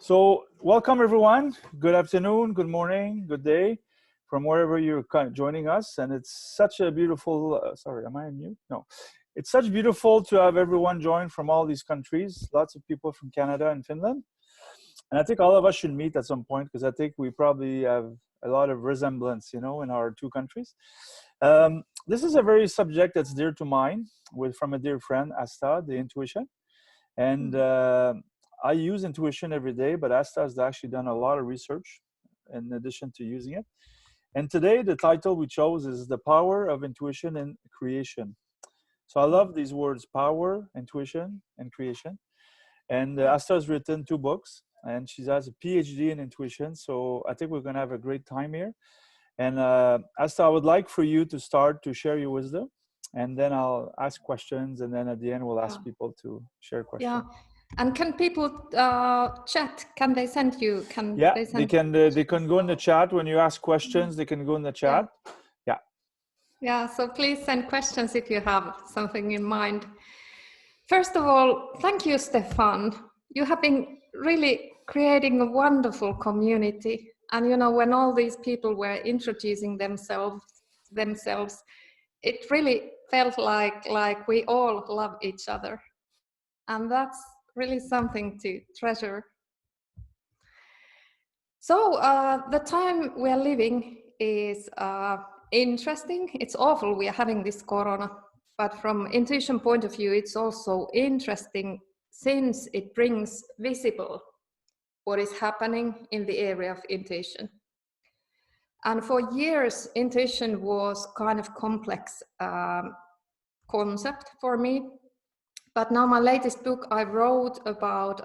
So welcome everyone. Good afternoon, good morning, good day from wherever you're joining us. And it's such a beautiful, sorry, am I on mute? No. It's such beautiful to have everyone join from all these countries. Lots of people from Canada and Finland. And I think all of us should meet at some point because I think we probably have a lot of resemblance, in our two countries. This is a very subject that's dear to mine from a dear friend, Asta, the intuition. And I use intuition every day, but Asta has actually done a lot of research in addition to using it. And today the title we chose is The Power of Intuition in Creation. So I love these words, power, intuition, and creation. And Asta has written 2 books, and she has a PhD in intuition. So I think we're going to have a great time here. And Asta, I would like for you to start to share your wisdom, and then I'll ask questions, and then at the end we'll ask people to share questions. Yeah, and can people chat? Can they send you? They can go in the chat when you ask questions. They can go in the chat. Yeah. So please send questions if you have something in mind. First of all, thank you, Stefan. You have been really creating a wonderful community. And when all these people were introducing themselves, it really felt like we all love each other. And that's really something to treasure. So the time we are living is interesting. It's awful we are having this corona, but from intuition point of view, it's also interesting since it brings visible what is happening in the area of intuition. And for years, intuition was kind of complex concept for me. But now my latest book, I wrote about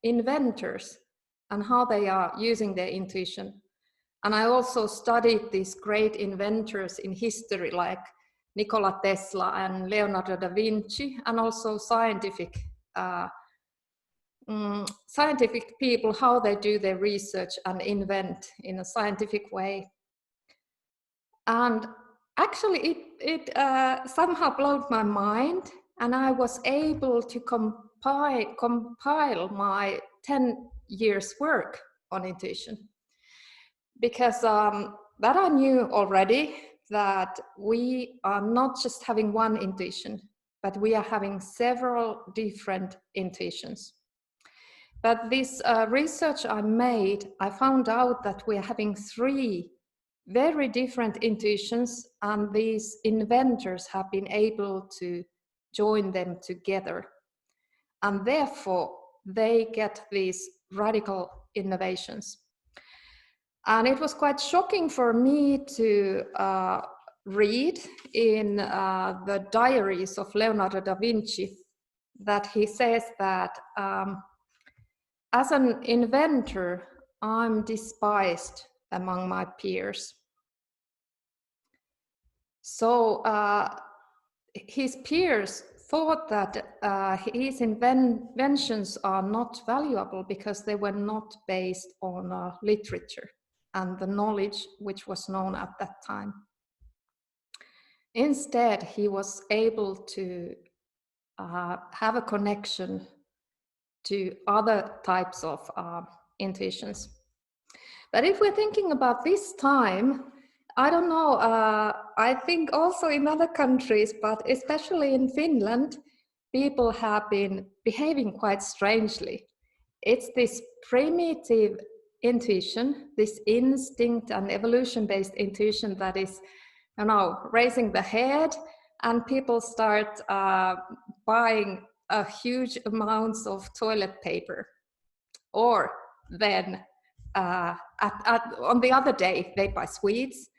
inventors and how they are using their intuition. And I also studied these great inventors in history like Nikola Tesla and Leonardo da Vinci, and also scientific people, how they do their research and invent in a scientific way. And actually it somehow blew my mind, and I was able to compile my 10 years work on intuition. Because that I knew already, that we are not just having one intuition, but we are having several different intuitions. But this research I made, I found out that we are having 3 very different intuitions, and these inventors have been able to join them together. And therefore, they get these radical innovations. And it was quite shocking for me to read in the diaries of Leonardo da Vinci that he says that as an inventor, I'm despised among my peers. So his peers thought that his inventions are not valuable because they were not based on literature and the knowledge which was known at that time. Instead, he was able to have a connection to other types of intuitions. But if we're thinking about this time, I don't know, I think also in other countries, but especially in Finland, people have been behaving quite strangely. It's this primitive intuition, this instinct and evolution-based intuition that is, raising the head, and people start buying a huge amounts of toilet paper. Or then on the other day, they buy sweets.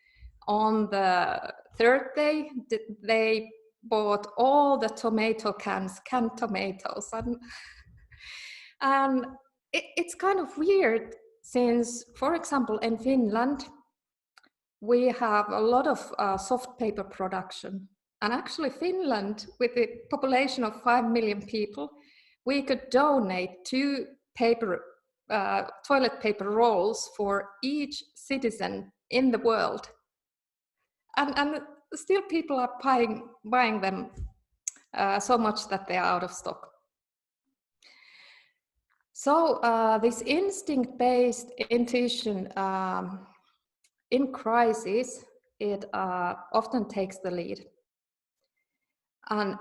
On the 3rd day, they bought all the tomato canned tomatoes. And it's kind of weird since, for example, in Finland, we have a lot of soft paper production. And actually Finland, with a population of 5 million people, we could donate 2 toilet paper rolls for each citizen in the world. And still people are buying them so much that they are out of stock. So this instinct-based intuition in crisis, it often takes the lead. And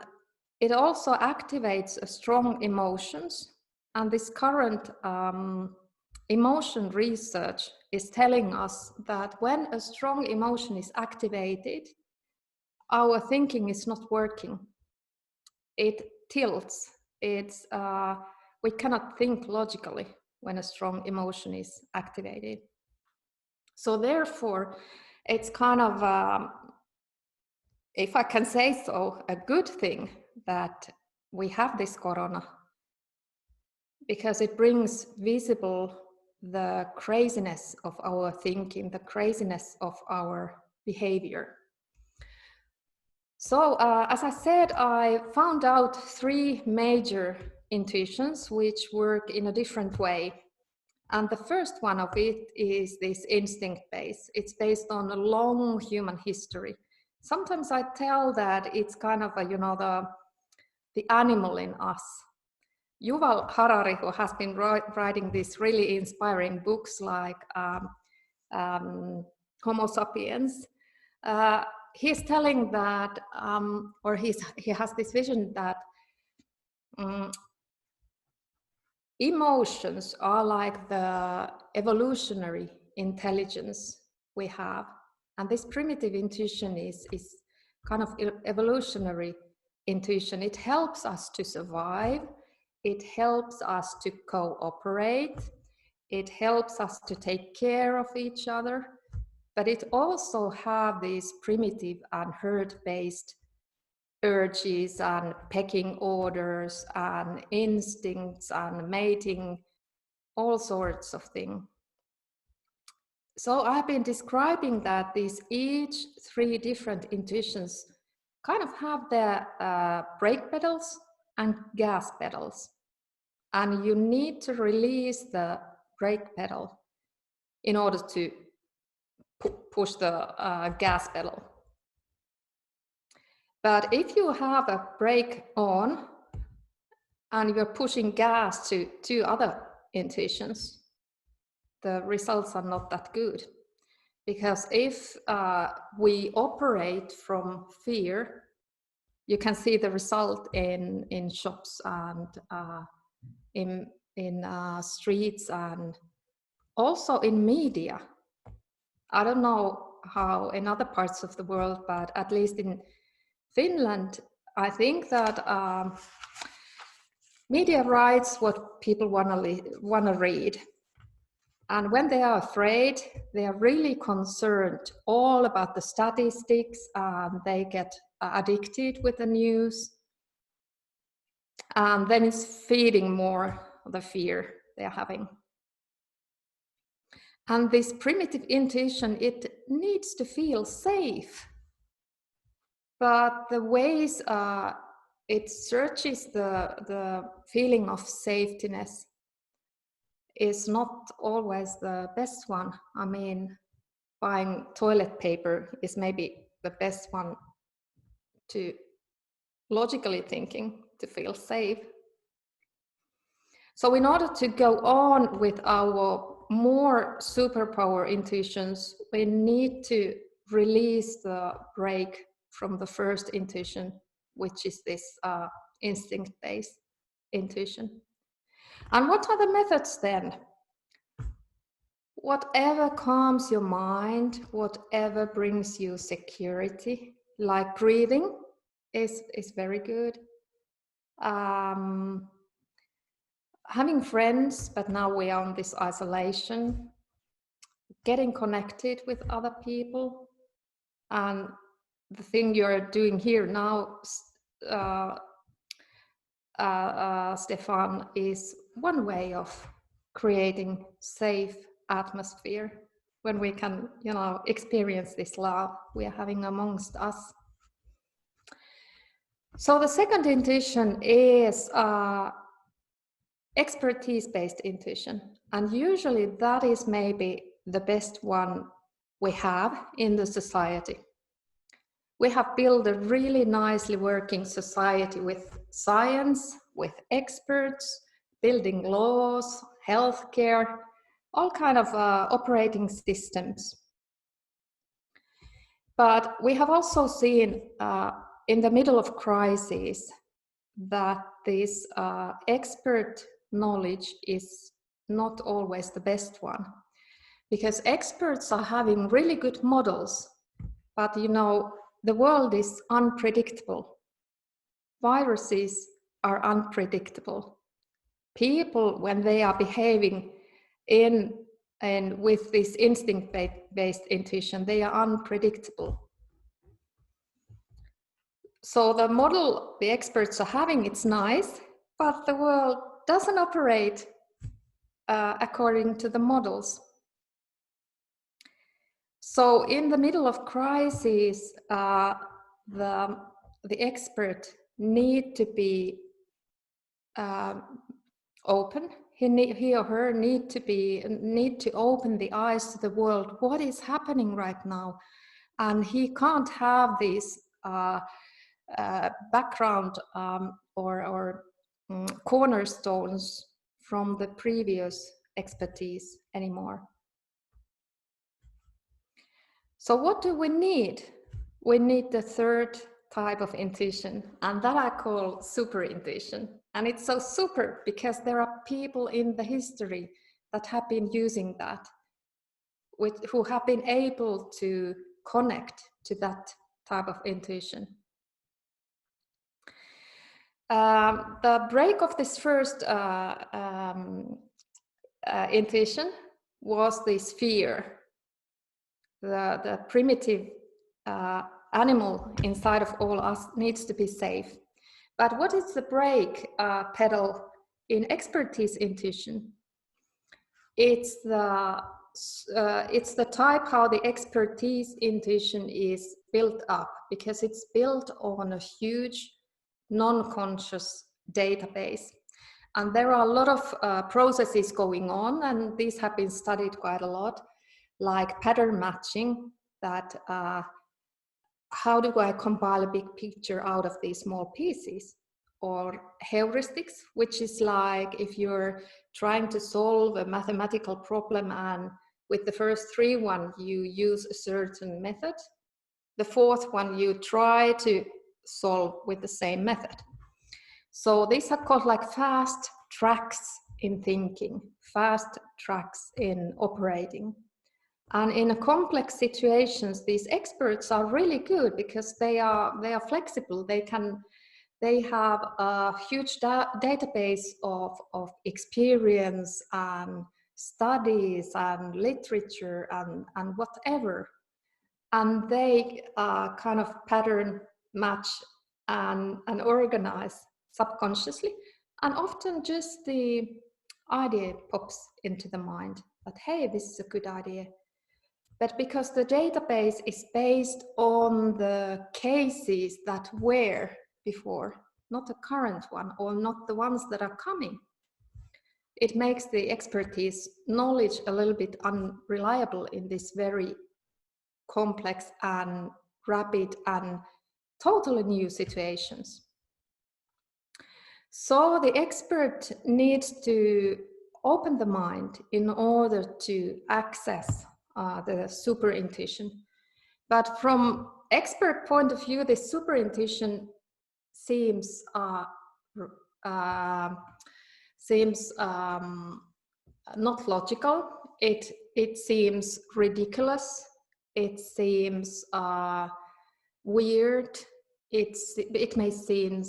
it also activates strong emotions. And this current emotion research is telling us that when a strong emotion is activated, our thinking is not working. It tilts. We cannot think logically when a strong emotion is activated. So therefore, it's kind of, if I can say so, a good thing that we have this corona, because it brings visible the craziness of our thinking, the craziness of our behavior. So as I said, I found out 3 major intuitions which work in a different way. And the first one of it is this instinct base. It's based on a long human history. Sometimes I tell that it's kind of the animal in us. Yuval Harari, who has been writing these really inspiring books like Homo sapiens, he's telling that, or he has this vision that emotions are like the evolutionary intelligence we have. And this primitive intuition is kind of evolutionary intuition. It helps us to survive. It helps us to cooperate. It helps us to take care of each other. But it also have these primitive and herd-based urges and pecking orders and instincts and mating, all sorts of things. So I've been describing that these each 3 different intuitions kind of have their brake pedals and gas pedals. And you need to release the brake pedal in order to push the gas pedal. But if you have a brake on and you're pushing gas to 2 other intuitions, the results are not that good. Because if we operate from fear, you can see the result in shops and in streets and also in media. I don't know how in other parts of the world, but at least in Finland, I think that media writes what people want to read. And when they are afraid, they are really concerned all about the statistics. They get addicted with the news. And then it's feeding more of the fear they are having. And this primitive intuition, it needs to feel safe. But the ways it searches the feeling of safetiness is not always the best one. I mean, buying toilet paper is maybe the best one to logically thinking to feel safe. So in order to go on with our more superpower intuitions, we need to release the brake from the first intuition, which is this instinct-based intuition. And what are the methods then? Whatever calms your mind, whatever brings you security, like breathing is very good. Having friends, but now we are on this isolation, getting connected with other people. And the thing you're doing here now, Stefan, is one way of creating safe atmosphere when we can, experience this love we are having amongst us. So the second intuition is expertise-based intuition. And usually that is maybe the best one we have in the society. We have built a really nicely working society with science, with experts, building laws, healthcare, all kind of operating systems. But we have also seen in the middle of crises that this expert knowledge is not always the best one, because experts are having really good models, but you know, the world is unpredictable. Viruses are unpredictable. People, when they are behaving and with this instinct-based intuition, they are unpredictable. So the model the experts are having, it's nice, but the world doesn't operate according to the models. So in the middle of crisis, the expert need to be open. He or her need to open the eyes to the world. What is happening right now? And he can't have these background or cornerstones from the previous expertise anymore. So what do we need? We need the third type of intuition, and that I call super intuition. And it's so super because there are people in the history that have been using that, who have been able to connect to that type of intuition. The break of this first intuition was this fear. The primitive animal inside of all us needs to be safe. But what is the brake pedal in expertise intuition? It's the type how the expertise intuition is built up, because it's built on a huge non-conscious database. And there are a lot of processes going on, and these have been studied quite a lot, like pattern matching, that how do I compile a big picture out of these small pieces? Or heuristics, which is like if you're trying to solve a mathematical problem and with the first three you use a certain method, the fourth one you try to solve with the same method. So these are called like fast tracks in thinking, fast tracks in operating. And in complex situations, these experts are really good because they are flexible. They have a huge database of experience and studies and literature and whatever. And they kind of pattern match and organize subconsciously. And often just the idea pops into the mind that, hey, this is a good idea. But because the database is based on the cases that were before, not the current one or not the ones that are coming, it makes the expertise knowledge a little bit unreliable in this very complex and rapid and totally new situations. So the expert needs to open the mind in order to access the super intuition. But from expert point of view, the super intuition seems not logical. It seems ridiculous. It seems weird. It may seem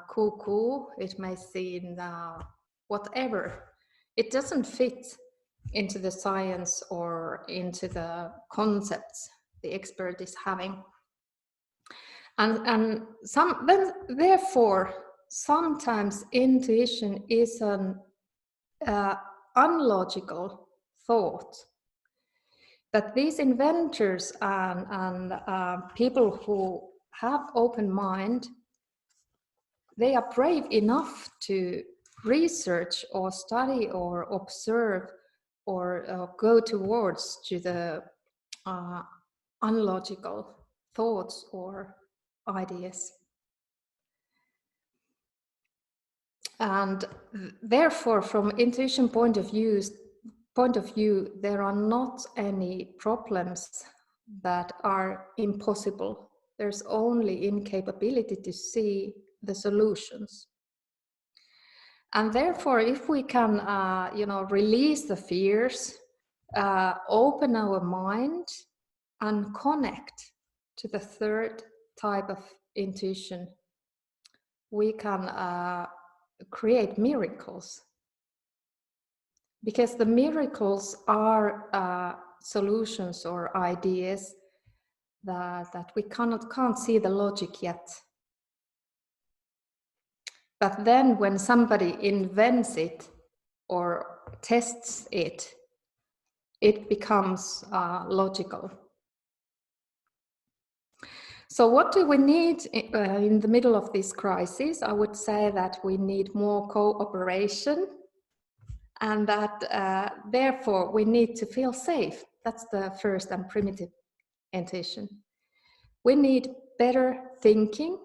cuckoo. It may seem whatever. It doesn't fit into the science or into the concepts the expert is having. And therefore, sometimes intuition is an unlogical thought. That these inventors and people who have open mind, they are brave enough to research or study or observe or go towards to the unlogical thoughts or ideas. And therefore, from intuition point of view, there are not any problems that are impossible. There's only incapability to see the solutions. And therefore, if we can, release the fears, open our mind, and connect to the third type of intuition, we can create miracles. Because the miracles are solutions or ideas that we can't see the logic yet. But then when somebody invents it or tests it, it becomes logical. So what do we need in the middle of this crisis? I would say that we need more cooperation, and that therefore we need to feel safe. That's the first and primitive intuition. We need better thinking.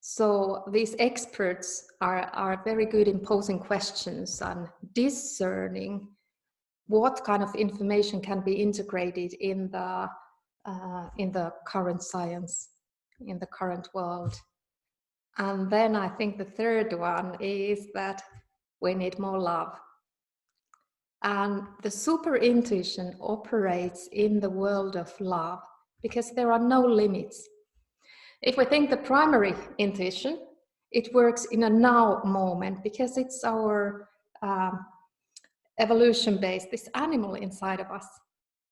So these experts are very good in posing questions and discerning what kind of information can be integrated in the current science, in the current world. And then I think the third one is that we need more love. And the super intuition operates in the world of love because there are no limits. If we think the primary intuition, it works in a now moment because it's our evolution-based, this animal inside of us.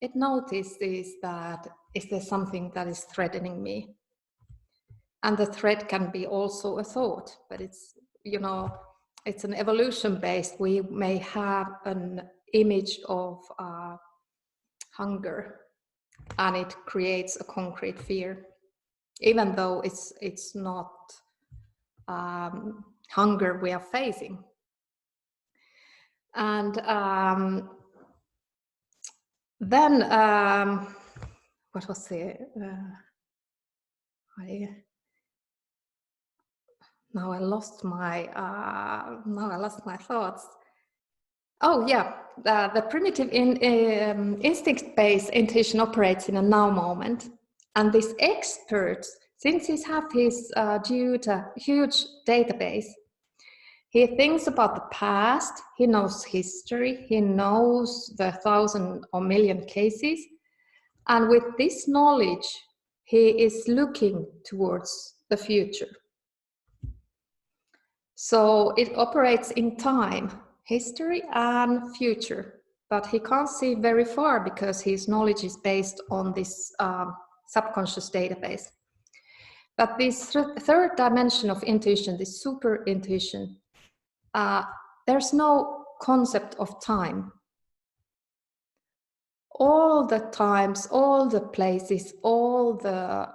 It notices that is there something that is threatening me? And the threat can be also a thought, but it's, it's an evolution-based. We may have an image of hunger, and it creates a concrete fear, even though it's not hunger we are facing. And then what was the now I lost my thoughts. Oh yeah, the primitive instinct-based intuition operates in a now moment, and this expert, since he has his huge database, he thinks about the past, he knows history, he knows the 1,000 or million cases, and with this knowledge, he is looking towards the future. So it operates in time, history and future, but he can't see very far because his knowledge is based on this subconscious database. But this third dimension of intuition, this super intuition, there's no concept of time. All the times, all the places, all the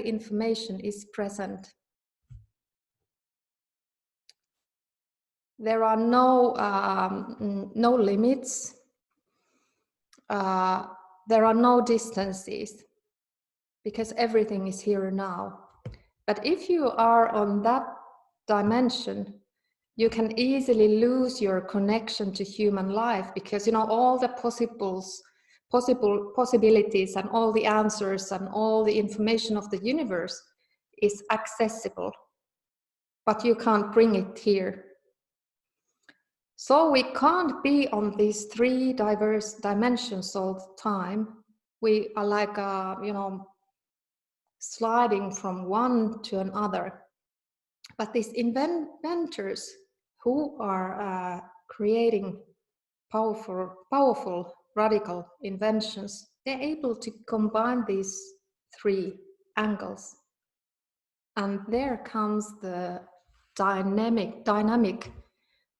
information is present. There are no limits. There are no distances because everything is here now. But if you are on that dimension, you can easily lose your connection to human life because all the possibilities and all the answers and all the information of the universe is accessible, but you can't bring it here. So we can't be on these three diverse dimensions all the time. We are like, sliding from one to another. But these inventors who are creating powerful, radical inventions, they're able to combine these three angles. And there comes the dynamic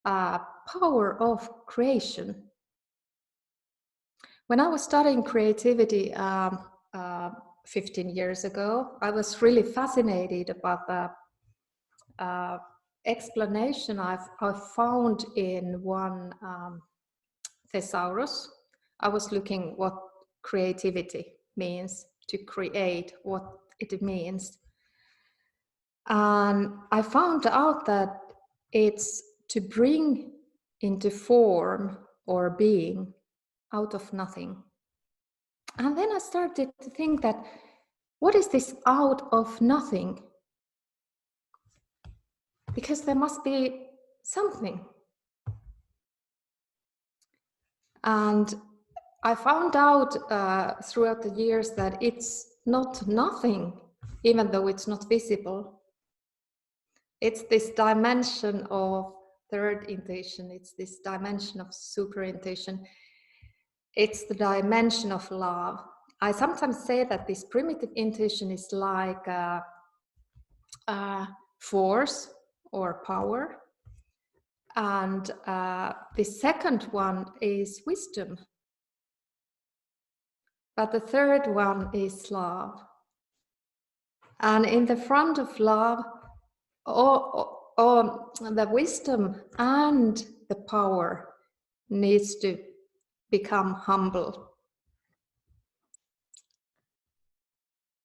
power of creation. When I was studying creativity 15 years ago, I was really fascinated about the explanation I found in one thesaurus. I was looking what creativity means, to create, what it means. And I found out that It's to bring into form or being out of nothing. And then I started to think that, what is this out of nothing? Because there must be something. And I found out throughout the years that it's not nothing, even though it's not visible. It's this dimension of third intuition. It's this dimension of super intuition. It's the dimension of love. I sometimes say that this primitive intuition is like a force or power. And the second one is wisdom. But the third one is love. And in the front of love, the wisdom and the power needs to become humble.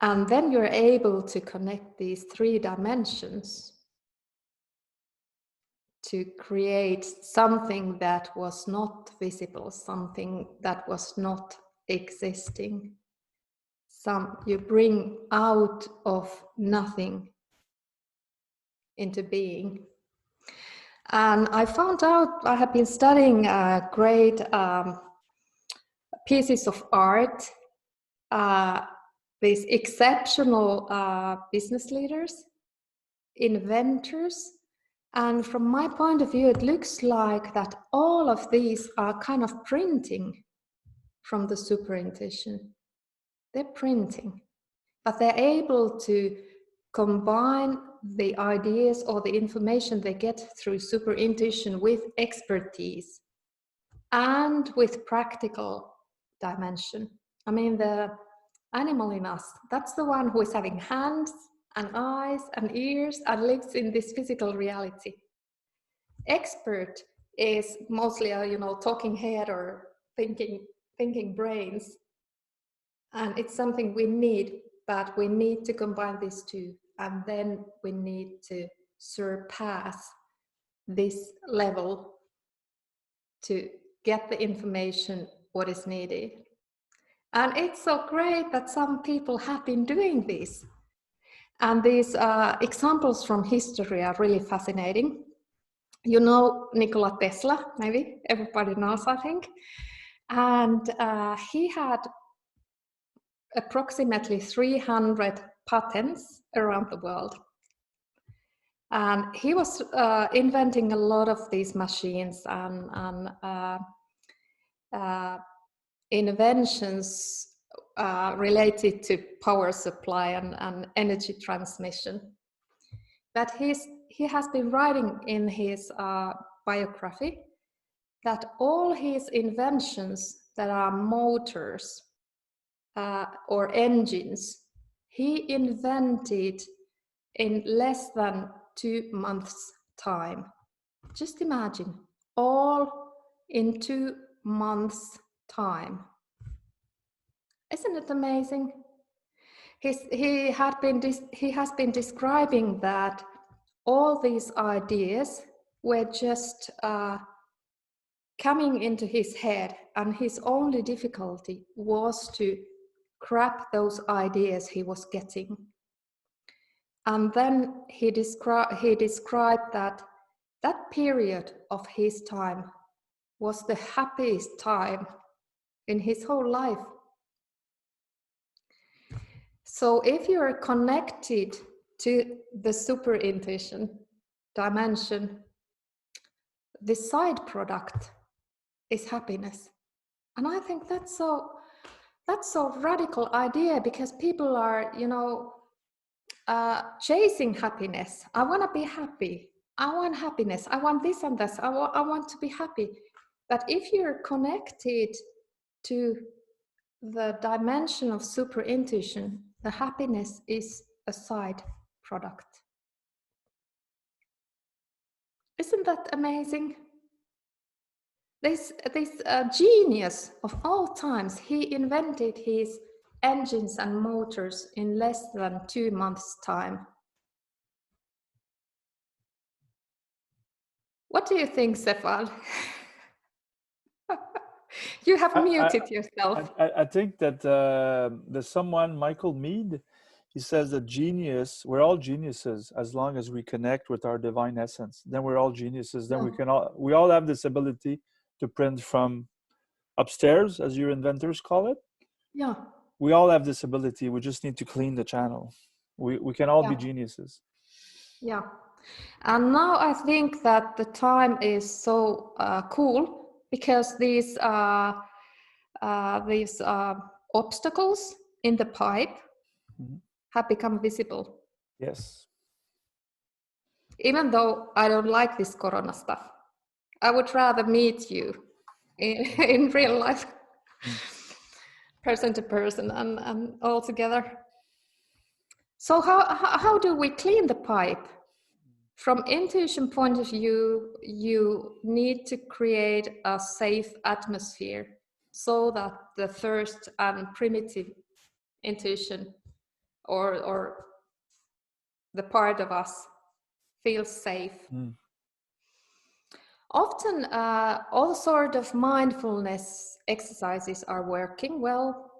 And then you're able to connect these three dimensions to create something that was not visible, something that was not existing. You bring out of nothing into being. And I found out, I have been studying great pieces of art, these exceptional business leaders, inventors. And from my point of view, it looks like that all of these are kind of printing from the super intuition. They're printing, but they're able to combine the ideas or the information they get through super intuition with expertise and with practical dimension. I mean, the animal in us, that's the one who is having hands and eyes and ears and lives in this physical reality. Expert is mostly a talking head or thinking brains, and it's something we need, but we need to combine these two, and then we need to surpass this level to get the information what is needed. And it's so great that some people have been doing this. And these examples from history are really fascinating. You know Nikola Tesla, maybe everybody knows, I think. And he had approximately 300 patents around the world. And he was inventing a lot of these machines and inventions related to power supply and energy transmission. But he has been writing in his biography that all his inventions that are motors or engines, he invented in less than 2 months' time. Just imagine, all in 2 months' time. Isn't it amazing? He has been describing that all these ideas were just coming into his head, and his only difficulty was to grab those ideas he was getting. And then he described that period of his time was the happiest time in his whole life. So if you're connected to the super intuition dimension, the side product is happiness. And I think that's so radical idea, because people are, chasing happiness. I want to be happy. I want happiness. I want this and this. I want to be happy. But if you're connected to the dimension of super intuition, the happiness is a side product. Isn't that amazing? This genius of all times, he invented his engines and motors in less than 2 months' time. What do you think, Stefan? You have I, muted yourself. I think that there's someone, Michael Mead, he says that genius, we're all geniuses as long as we connect with our divine essence. Then we're all geniuses. Then we all have this ability to print from upstairs, as your inventors call it. Yeah. We all have this ability. We just need to clean the channel. We can all be Yeah. geniuses. Yeah. And now I think that the time is so cool because these obstacles in the pipe have become visible. Yes. Even though I don't like this corona stuff, I would rather meet you in real life, person to person and all together. So how do we clean the pipe? From intuition point of view, you need to create a safe atmosphere so that the first and primitive intuition or the part of us feels safe. Often all sort of mindfulness exercises are working well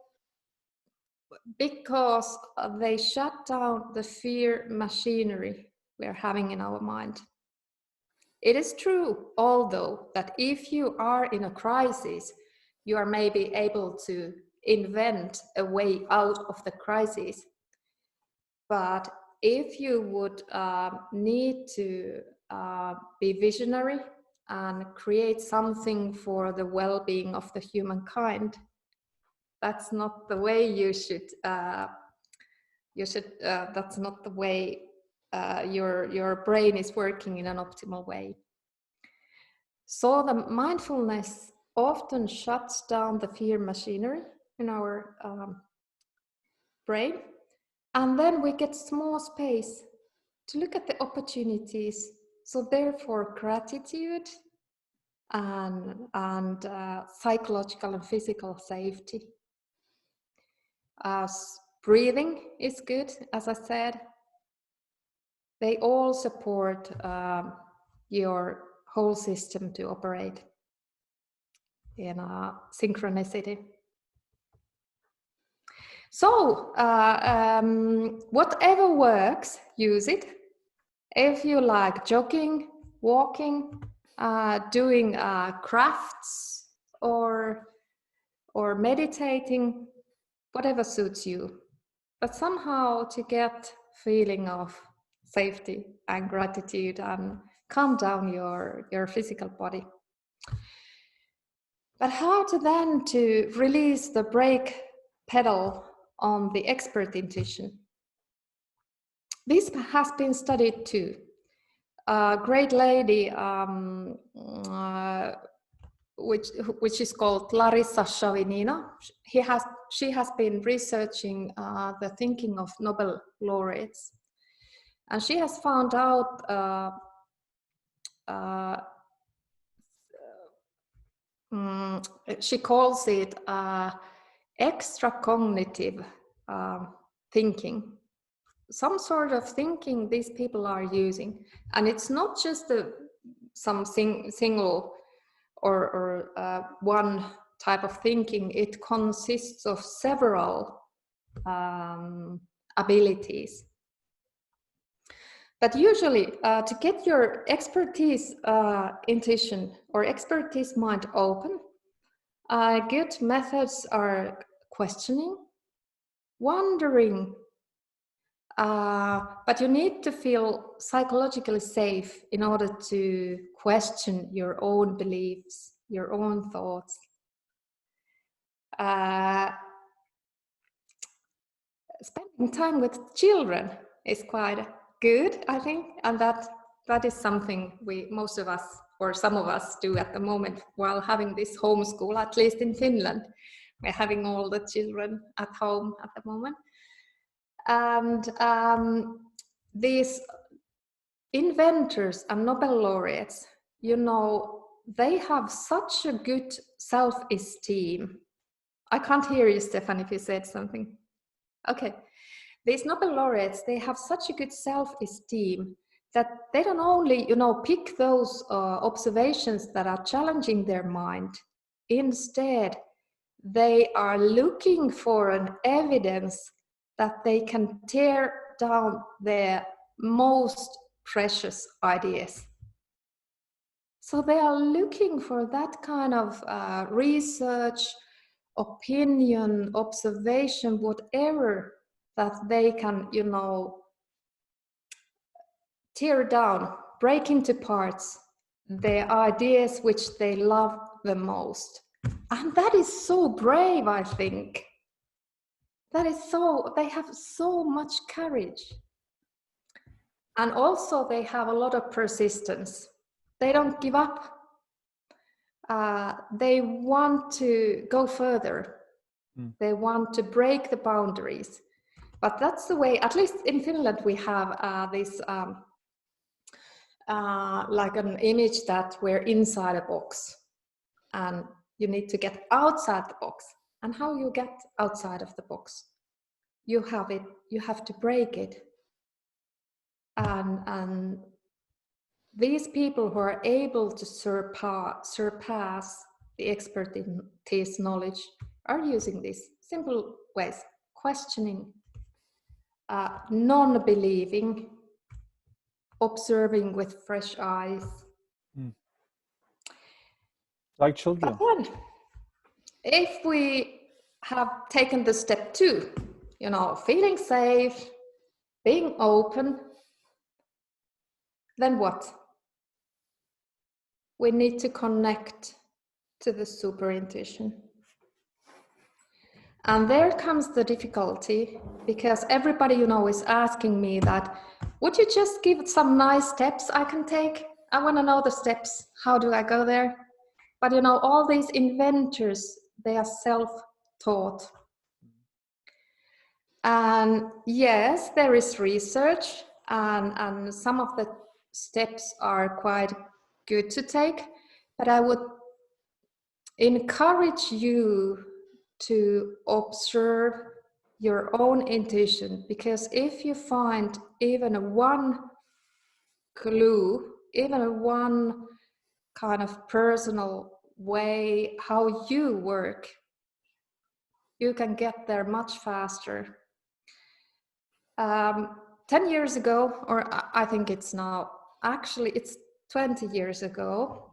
because they shut down the fear machinery we're having in our mind. It is true, although, that if you are in a crisis, you are maybe able to invent a way out of the crisis. But if you would need to be visionary and create something for the well-being of the humankind, that's not the way you should. That's not the way your brain is working in an optimal way. So the mindfulness often shuts down the fear machinery in our brain, and then we get small space to look at the opportunities. So therefore, gratitude and psychological and physical safety. Breathing is good, as I said. They all support your whole system to operate in a synchronicity. So whatever works, use it. If you like jogging, walking, doing crafts or meditating, whatever suits you. But somehow to get feeling of safety and gratitude and calm down your physical body. But how to then to release the brake pedal on the expert intuition? This has been studied too. A great lady, which is called Larissa Chavinina. She has been researching the thinking of Nobel laureates, and she has found out she calls it extra cognitive thinking. Some sort of thinking these people are using, and it's not just some single or one type of thinking. It consists of several abilities. But usually, to get your expertise intuition or expertise mind open, good methods are questioning, wondering, but you need to feel psychologically safe in order to question your own beliefs, your own thoughts. Spending time with children is quite good, I think, and that is something most of us, or some of us, do at the moment while having this homeschool, at least in Finland. We're having all the children at home at the moment. And these inventors and Nobel laureates, they have such a good self-esteem. I can't hear you, Stefan, if you said something. Okay. These Nobel laureates, they have such a good self-esteem that they don't only, pick those observations that are challenging their mind. Instead, they are looking for an evidence that they can tear down their most precious ideas. So they are looking for that kind of research, opinion, observation, whatever that they can, tear down, break into parts their ideas which they love the most. And that is so brave, I think. They have so much courage. And also they have a lot of persistence. They don't give up. They want to go further. They want to break the boundaries. But that's the way, at least in Finland, we have this like an image that we're inside a box and you need to get outside the box. And how you get outside of the box? You have to break it. And these people who are able to surpass the expertise knowledge are using these simple ways: questioning, non-believing, observing with fresh eyes. Like children. But then, if we have taken the step 2, feeling safe, being open, then what? We need to connect to the super intuition. And there comes the difficulty, because everybody, is asking me that, would you just give some nice steps I can take? I want to know the steps. How do I go there? But, all these inventors, they are self-taught. And yes, there is research, and some of the steps are quite good to take, but I would encourage you to observe your own intuition, because if you find even one clue, even one kind of personal way how you work, you can get there much faster. 10 years ago, or I think it's now, actually it's 20 years ago,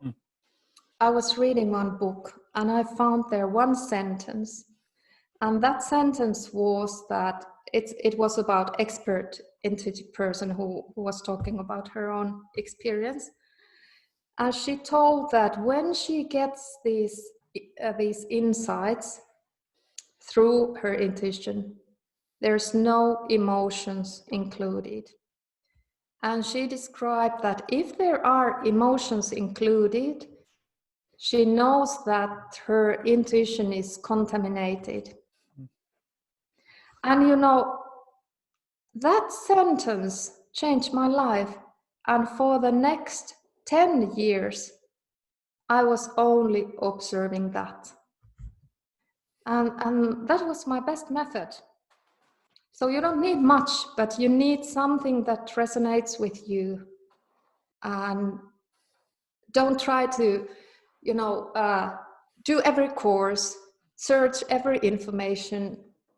I was reading one book and I found there one sentence, and that sentence was that it was about expert intuitive person who was talking about her own experience. And she told that when she gets these insights through her intuition, there's no emotions included. And she described that if there are emotions included, she knows that her intuition is contaminated. And that sentence changed my life. And for the next 10 years, I was only observing that. And that was my best method. So you don't need much, but you need something that resonates with you. And don't try to, do every course, search every information,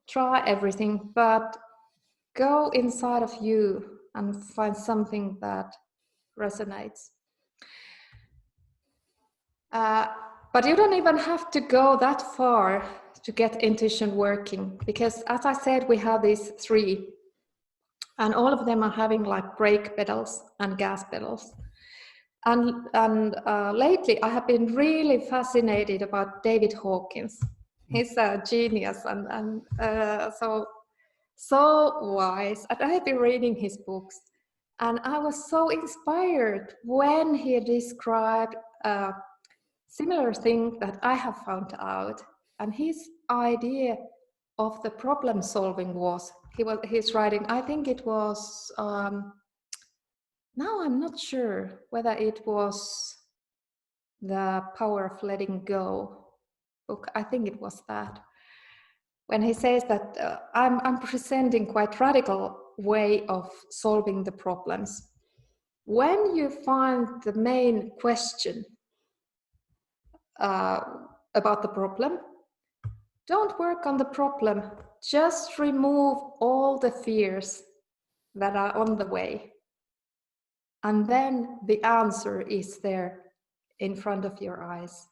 try everything, but go inside of you and find something that resonates. But you don't even have to go that far to get intuition working, because as I said, we have these 3, and all of them are having like brake pedals and gas pedals. And lately I have been really fascinated about David Hawkins. He's a genius and so wise. And I have been reading his books, and I was so inspired when he described a similar thing that I have found out. And his idea of the problem solving was, he's writing, I think it was, now I'm not sure whether it was The Power of Letting Go book. I think it was that. When he says that I'm presenting quite radical way of solving the problems. when you find the main question about the problem, don't work on the problem. Just remove all the fears that are on the way. And then the answer is there in front of your eyes.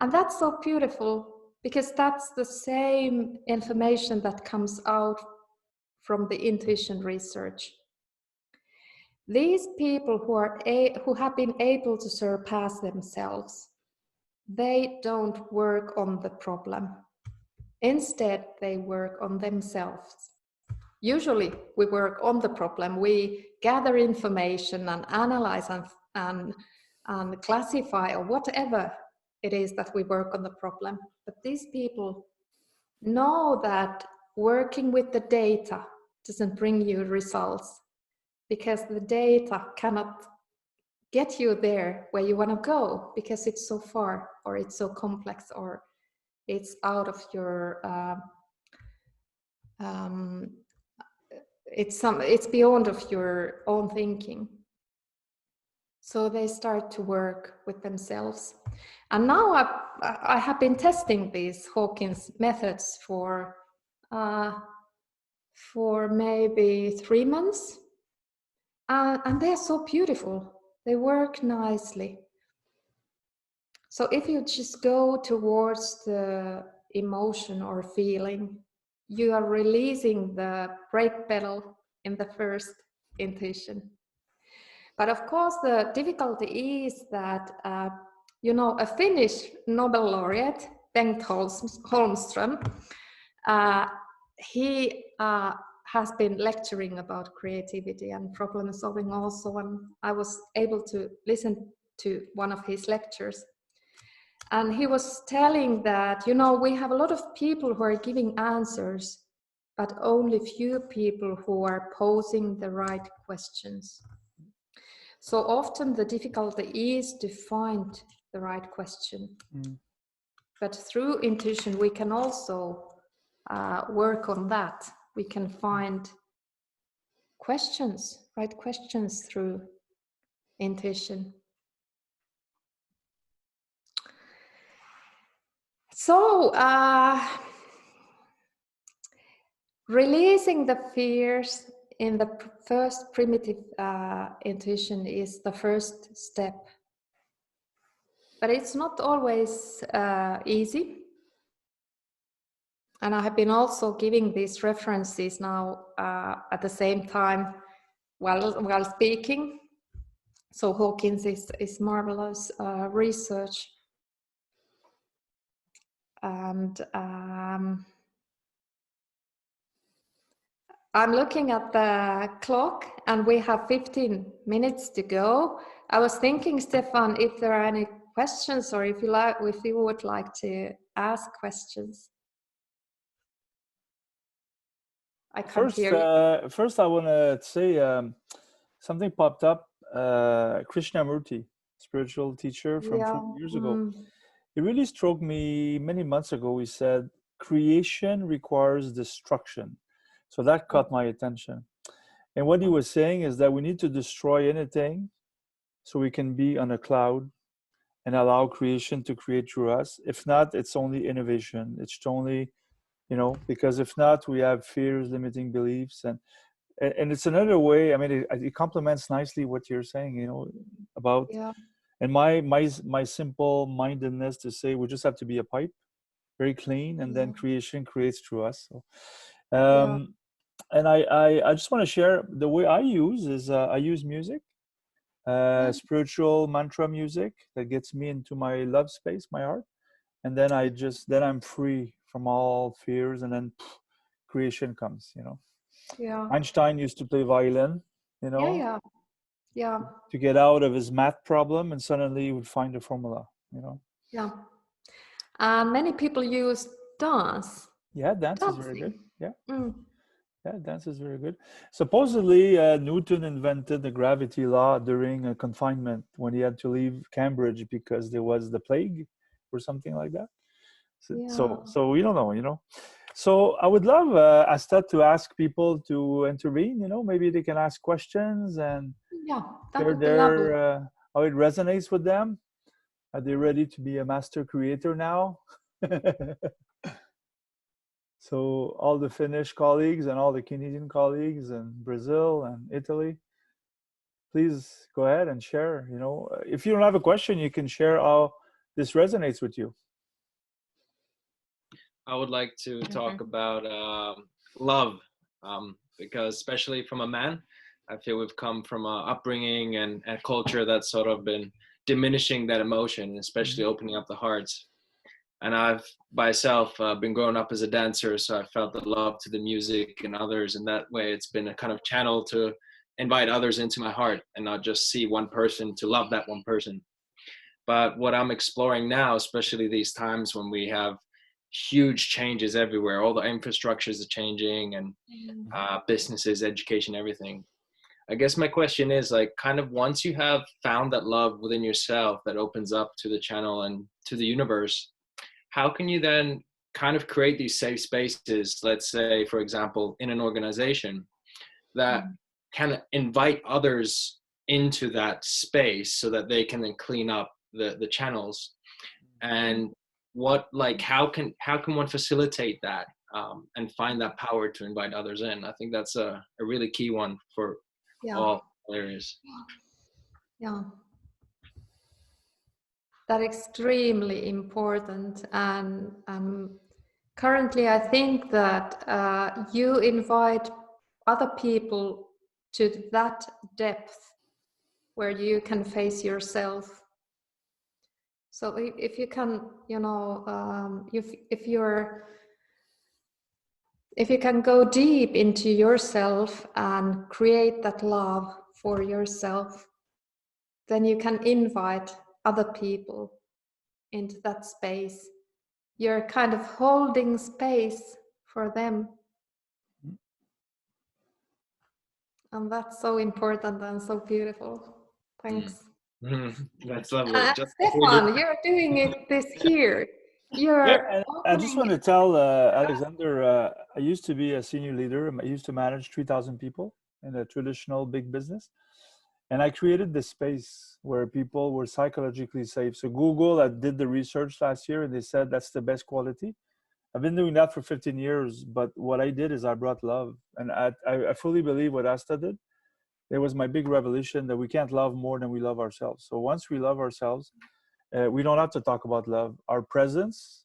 And that's so beautiful, because that's the same information that comes out from the intuition research. These people who have been able to surpass themselves, they don't work on the problem. Instead, they work on themselves. Usually, we work on the problem. We gather information and analyze and classify, or whatever it is that we work on the problem. But these people know that working with the data doesn't bring you results, because the data cannot get you there where you want to go, because it's so far, or it's so complex, or it's out of your it's beyond of your own thinking. So they start to work with themselves. And now I have been testing these Hawkins methods for maybe 3 months, and they're so beautiful. They work nicely. So if you just go towards the emotion or feeling, you are releasing the brake pedal in the first intuition. But of course, the difficulty is that, a Finnish Nobel laureate, Bengt Holmström, he has been lecturing about creativity and problem solving also, and I was able to listen to one of his lectures. And he was telling that, we have a lot of people who are giving answers, but only few people who are posing the right questions. So often the difficulty is to find the right question. But through intuition, we can also work on that. We can find questions, right questions through intuition. So, releasing the fears in the first primitive intuition is the first step. But it's not always easy. And I have been also giving these references now at the same time while speaking. So Hawkins is marvelous research. And I'm looking at the clock, and we have 15 minutes to go. I was thinking, Stefan, if there are any questions, or if you would like to ask questions. I can't hear you. First, I want to say something popped up. Krishnamurti, spiritual teacher from 20 years ago. It really struck me many months ago. He said, creation requires destruction. So that caught my attention. And what he was saying is that we need to destroy anything so we can be on a cloud and allow creation to create through us. If not, it's only innovation. It's only, because if not, we have fears, limiting beliefs. And it's another way. I mean, it complements nicely what you're saying, about, and my simple mindedness to say we just have to be a pipe, very clean, and then creation creates through us. So, and I just want to share the way I use is I use music, spiritual mantra music that gets me into my love space, my heart, and then then I'm free from all fears, and then creation comes. Einstein used to play violin, to get out of his math problem, and suddenly he would find a formula. Many people use dance. Dance is very good. Yeah, dance is very good. Supposedly, Newton invented the gravity law during a confinement when he had to leave Cambridge because there was the plague or something like that. So we don't know, So I would love, Asta, to ask people to intervene. Maybe they can ask questions, and Yeah, that Share would be lovely. how it resonates with them. Are they ready to be a master creator now? So all the Finnish colleagues and all the Canadian colleagues and Brazil and Italy, please go ahead and share. You know, if you don't have a question, you can share how this resonates with you. I would like to talk about love, because especially from a man, I feel we've come from a upbringing and a culture that's sort of been diminishing that emotion, especially opening up the hearts. And I've myself been growing up as a dancer, so I felt the love to the music and others, and that way it's been a kind of channel to invite others into my heart and not just see one person to love that one person. But what I'm exploring now, especially these times when we have huge changes everywhere, all the infrastructures are changing, and businesses, education, everything. I guess my question is, like, kind of once you have found that love within yourself that opens up to the channel and to the universe, how can you then kind of create these safe spaces, let's say, for example, in an organization that can invite others into that space so that they can then clean up the channels? And how can one facilitate that, and find that power to invite others in? I think that's a really key one for all areas. Yeah, that's extremely important. And currently, I think that you invite other people to that depth where you can face yourself. So if you can, you know, if you can go deep into yourself and create that love for yourself, then you can invite other people into that space. You're kind of holding space for them. And that's so important and so beautiful. Thanks. That's lovely. Stefan, you're doing this here. You're I just want to tell Alexander, I used to be a senior leader. I used to manage 3,000 people in a traditional big business. And I created this space where people were psychologically safe. So Google, I did the research last year and they said that's the best quality. I've been doing that for 15 years, but what I did is I brought love. And I fully believe what Asta did. It was my big revelation that we can't love more than we love ourselves. So once we love ourselves, we don't have to talk about love. Our presence,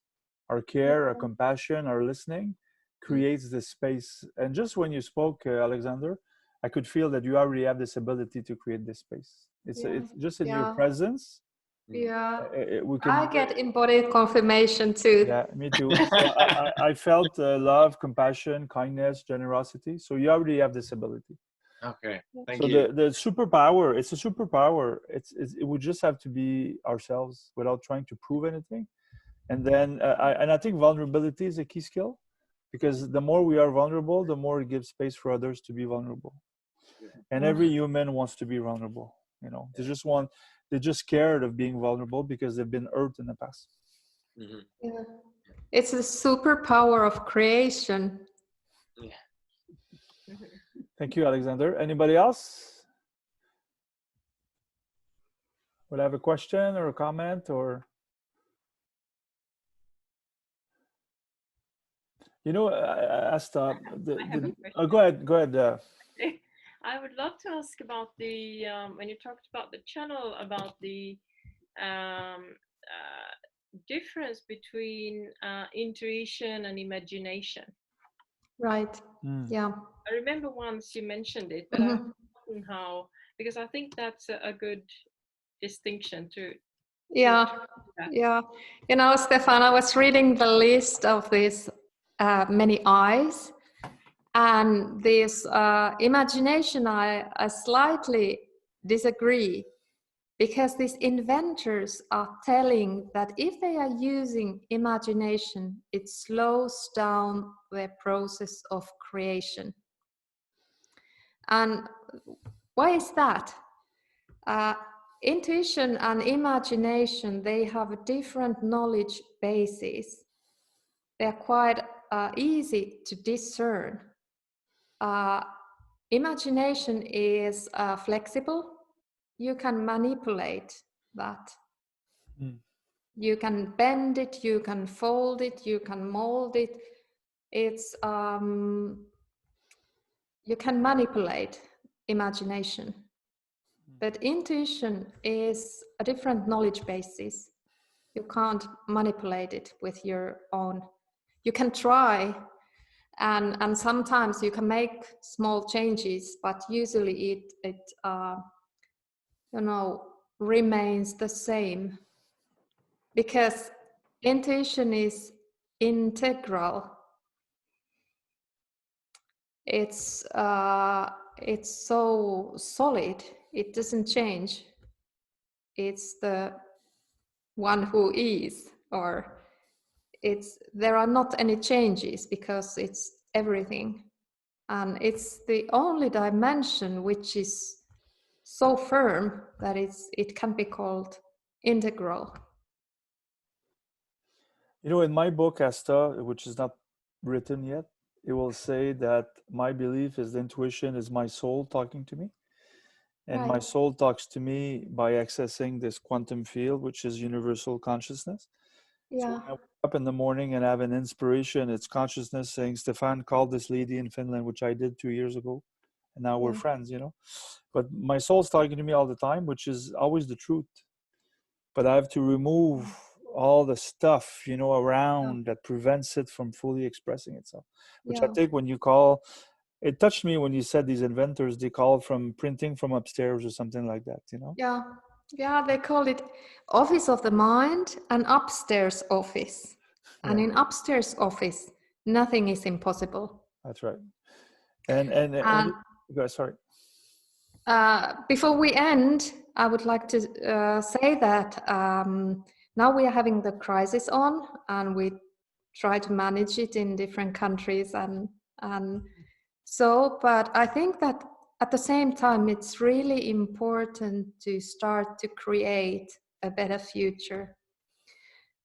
our care, our compassion, our listening creates this space. And just when you spoke, Alexander, I could feel that you already have this ability to create this space. It's just in your presence. Yeah, we can. I get embodied confirmation too. Yeah, me too. So I felt love, compassion, kindness, generosity. So you already have this ability. Okay, thank you. So the superpower, it's a superpower. It would just have to be ourselves without trying to prove anything. And then I think vulnerability is a key skill, because the more we are vulnerable, the more it gives space for others to be vulnerable. And every human wants to be vulnerable. You know, they're just scared of being vulnerable because they've been hurt in the past. Yeah, it's the superpower of creation. Thank you, Alexander. Anybody else would have a question or a comment? Or, you know, Asta, go ahead. I would love to ask about the when you talked about the channel, about the difference between intuition and imagination. Right. Yeah. I remember once you mentioned it, but I've forgotten how, because I think that's a good distinction to. Yeah. Yeah. You know, Stefan, I was reading the list of these many eyes, and this imagination, I slightly disagree, because these inventors are telling that if they are using imagination, it slows down the process of creation. And why is that? Intuition and imagination, they have a different knowledge bases. They are quite easy to discern. Imagination is flexible. you can manipulate that. Mm. You can bend it, you can fold it, you can mold it. It's you can manipulate imagination. But intuition is a different knowledge basis. You can't manipulate it with your own. You can try, and sometimes you can make small changes, but usually it remains the same, because intuition is integral. It's so solid, it doesn't change. It's the one who is, or there are not any changes, because it's everything, and it's the only dimension which is so firm that it can be called integral. You know, in my book, Asta, which is not written yet, it will say that my belief is the intuition is my soul talking to me. And my Right. soul talks to me by accessing this quantum field, which is universal consciousness. So Yeah. when I wake up in the morning and have an inspiration, it's consciousness saying, Stefan called this lady in Finland, which I did 2 years ago. And now we're Yeah. friends, you know. But my soul's talking to me all the time, which is always the truth. But I have to remove all the stuff, you know, around that prevents it from fully expressing itself. Which I Yeah. think when you call, it touched me when you said these inventors, they call from printing from upstairs or something like that, you know? Yeah. Yeah, they call it office of the mind and upstairs office. And Yeah, in upstairs office, nothing is impossible. that's right. And And sorry. before we end, I would like to say that now we are having the crisis on, and we try to manage it in different countries, and so. But I think that at the same time, it's really important to start to create a better future,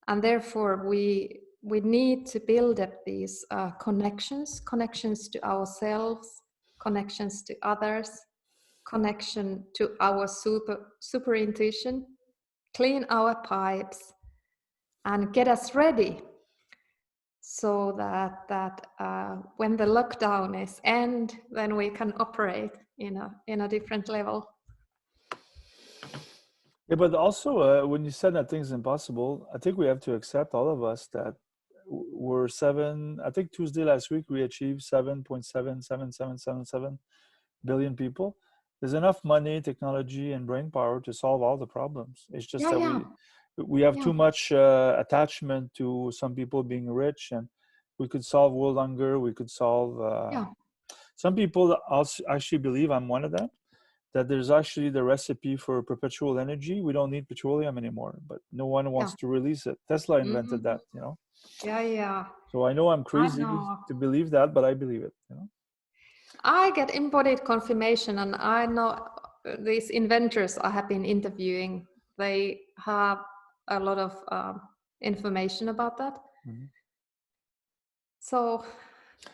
and therefore we need to build up these connections to ourselves, connections to others, connection to our super intuition, clean our pipes, and get us ready, so that when the lockdown is end, then we can operate in a different level. Yeah, but also when you said that things impossible, I think we have to accept, all of us, that we're I think Tuesday last week we achieved 7.77777 billion people. There's enough money, technology, and brain power to solve all the problems. It's just Yeah, that yeah, we have yeah, too much attachment to some people being rich, and we could solve world hunger. We could solve. yeah, Some people also actually believe, I'm one of them, that there's actually the recipe for perpetual energy. We don't need petroleum anymore, but no one yeah. wants to release it. Tesla invented Mhm. that, you know. Yeah, yeah. So I know I'm I crazy know. to believe that, but I believe it, you know. I get embodied confirmation, and I know these inventors I have been interviewing, they have a lot of information about that. Mm-hmm. So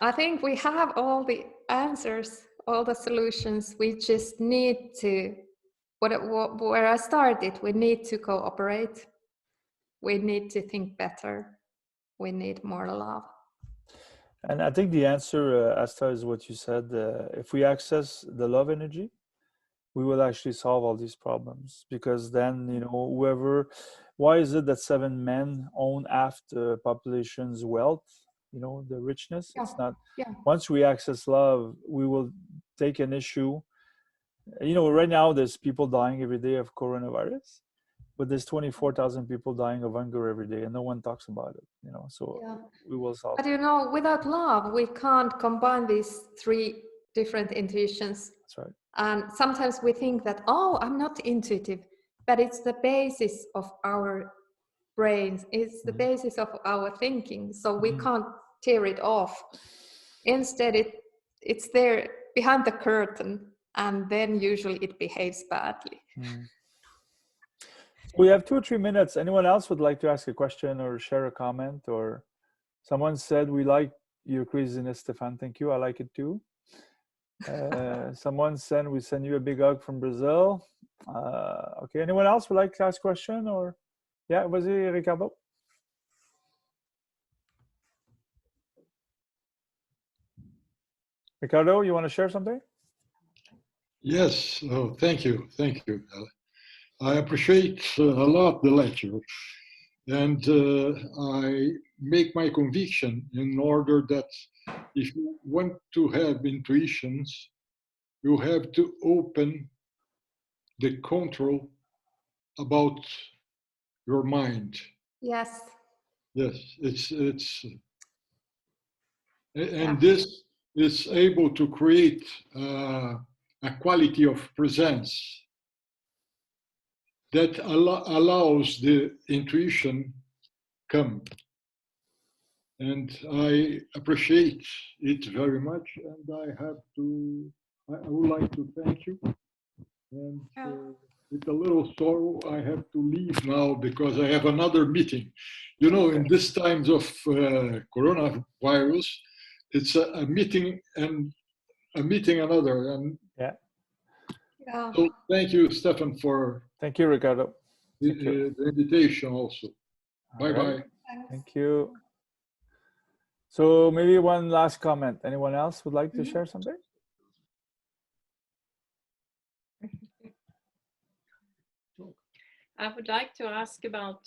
I think we have all the answers, all the solutions. We just need to, where I started, we need to cooperate. We need to think better. We need more love. And I think the answer, Asta, is what you said. If we access the love energy, we will actually solve all these problems. Because then, you know, why is it that 7 men own half the population's wealth? You know, the richness. Yeah, It's not. yeah, Once we access love, we will take an issue. You know, right now there's people dying every day of coronavirus, but there's 24,000 people dying of hunger every day, and no one talks about it. You know, so yeah. we will solve. But you know, without love, we can't combine these three different intuitions. That's right. And sometimes we think that, oh, I'm not intuitive, but it's the basis of our brains, it's the basis of our thinking. So we can't tear it off. Instead, it's there behind the curtain, and then usually it behaves badly. We have 2 or 3 minutes. Anyone else would like to ask a question or share a comment? Or someone said, we like your craziness, Stefan. Thank you. I like it too. Someone we send you a big hug from Brazil. Okay, anyone else would like to ask a question? Or yeah, vas-y, Ricardo. Ricardo, you want to share something? Yes, thank you. I appreciate a lot the lecture, and I make my conviction in order that if you want to have intuitions, you have to open the control about your mind. Yes. Yes, and this is able to create a quality of presence that allows the intuition come. And I appreciate it very much. And I would like to thank you. And with a little sorrow, I have to leave now because I have another meeting. You know, in these times of coronavirus, it's a meeting and a meeting another. And yeah. So thank you, Stefan, for thank you, Ricardo. The invitation also. Bye bye. Thank you. So maybe one last comment. Anyone else would like to share something? I would like to ask about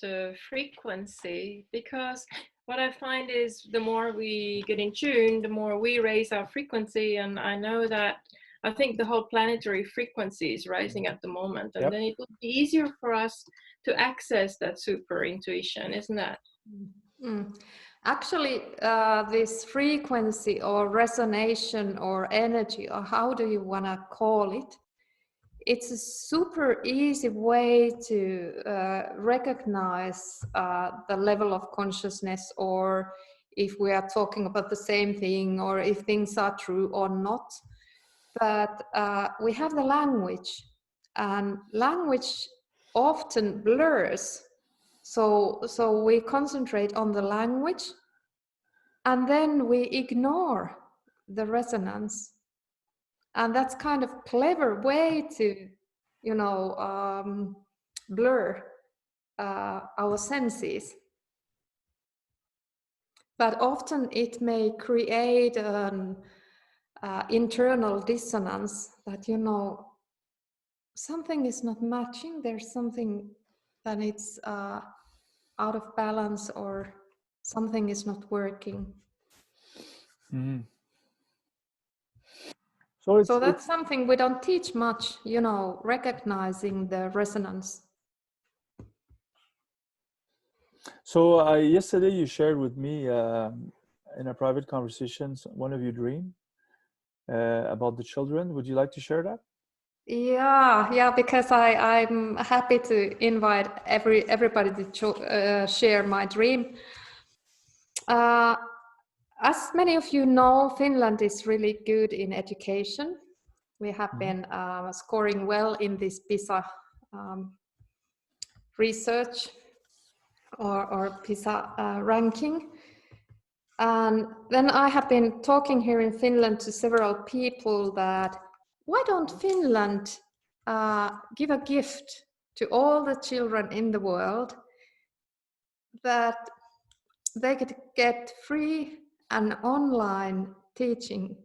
frequency, because what I find is the more we get in tune, the more we raise our frequency. And I know that I think the whole planetary frequency is rising at the moment. And then it would be easier for us to access that super intuition, isn't that? Actually, this frequency or resonation or energy, or how do you want to call it, it's a super easy way to recognize the level of consciousness, or if we are talking about the same thing, or if things are true or not. But we have the language, and language often blurs. So we concentrate on the language, and then we ignore the resonance. And that's kind of clever way to, you know, blur our senses. But often it may create an internal dissonance that, you know, something is not matching. There's something that it's out of balance, or something is not working. So that's something we don't teach much, you know, recognizing the resonance. So yesterday you shared with me in a private conversation one of your dreams about the children. Would you like to share that? Yeah, because I'm happy to invite everybody to share my dream. As many of you know, Finland is really good in education. We have been scoring well in this PISA research or PISA ranking. And then I have been talking here in Finland to several people that why don't Finland give a gift to all the children in the world that they could get free and online teaching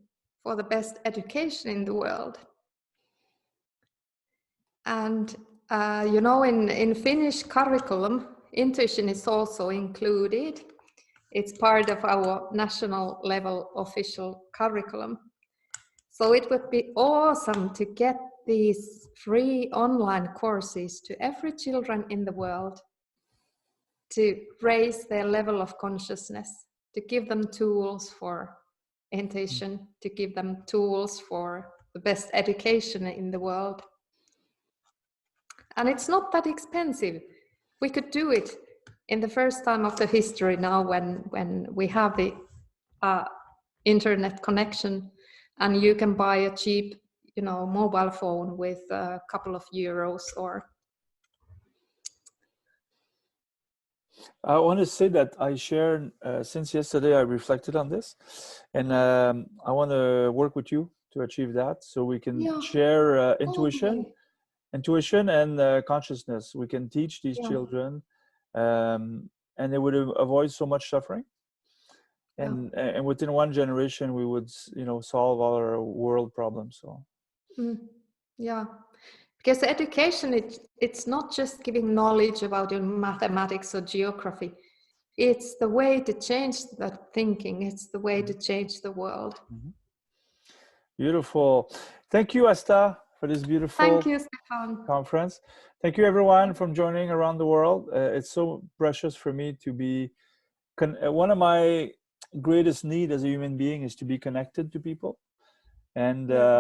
for the best education in the world. And you know, in Finnish curriculum, intuition is also included. It's part of our national level official curriculum. So it would be awesome to get these free online courses to every children in the world, to raise their level of consciousness, to give them tools for intuition, to give them tools for the best education in the world. And it's not that expensive. We could do it in the first time of the history now when we have the internet connection, and you can buy a cheap, you know, mobile phone with a couple of euros. Or I want to say that I shared since yesterday. I reflected on this, and I want to work with you to achieve that. So we can Yeah. share intuition Totally. and consciousness. We can teach these Yeah. children, and they would avoid so much suffering. And within one generation, we would, you know, solve all our world problems. So Yeah, because education, it's not just giving knowledge about your mathematics or geography. It's the way to change that thinking. It's the way to change the world. Beautiful. Thank you, Asta, for this beautiful Thank you, Stefan. conference. Thank you, everyone, from joining around the world. It's so precious for me to be one of my greatest need as a human being is to be connected to people. And